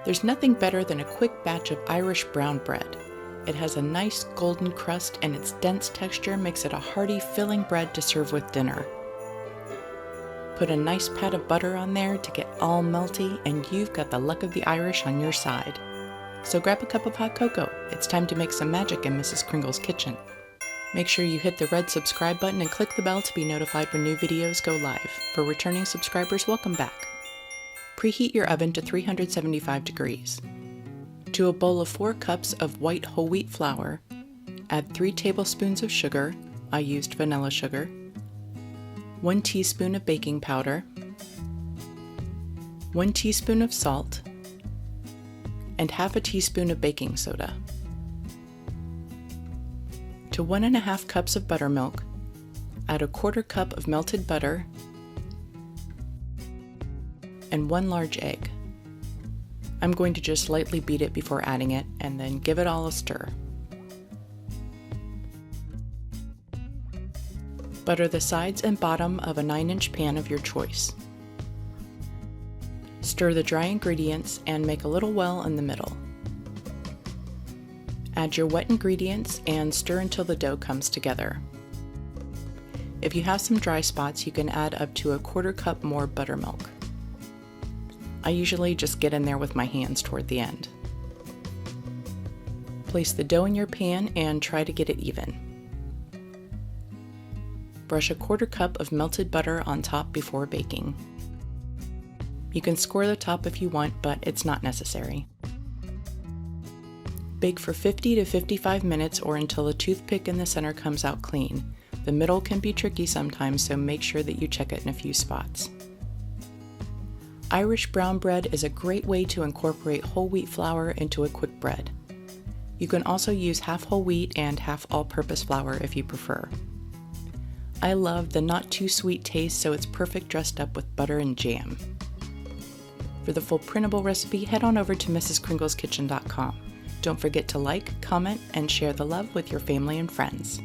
There's nothing better than a quick batch of Irish brown bread. It has a nice golden crust and its dense texture makes it a hearty, filling bread to serve with dinner. Put a nice pat of butter on there to get all melty, and you've got the luck of the Irish on your side. So grab a cup of hot cocoa. It's time to make some magic in Mrs. Kringle's kitchen. Make sure you hit the red subscribe button and click the bell to be notified when new videos go live. For returning subscribers, welcome back. Preheat your oven to 375 degrees. To a bowl of 4 cups of white whole wheat flour, add 3 tablespoons of sugar. I used vanilla sugar. 1 teaspoon of baking powder, 1 teaspoon of salt, and half a teaspoon of baking soda. To 1½ cups of buttermilk, add a 1/4 cup of melted butter and 1 large egg. I'm going to just lightly beat it before adding it and then give it all a stir. Butter the sides and bottom of a 9-inch pan of your choice. Stir the dry ingredients and make a little well in the middle. Add your wet ingredients and stir until the dough comes together. If you have some dry spots, you can add up to a 1/4 cup more buttermilk. I usually just get in there with my hands toward the end. Place the dough in your pan and try to get it even. Brush a 1/4 cup of melted butter on top before baking. You can score the top if you want, but it's not necessary. Bake for 50 to 55 minutes or until the toothpick in the center comes out clean. The middle can be tricky sometimes, so make sure that you check it in a few spots. Irish brown bread is a great way to incorporate whole wheat flour into a quick bread. You can also use half whole wheat and half all-purpose flour if you prefer. I love the not too sweet taste, so it's perfect dressed up with butter and jam. For the full printable recipe, head on over to mrskringleskitchen.com. Don't forget to like, comment, and share the love with your family and friends.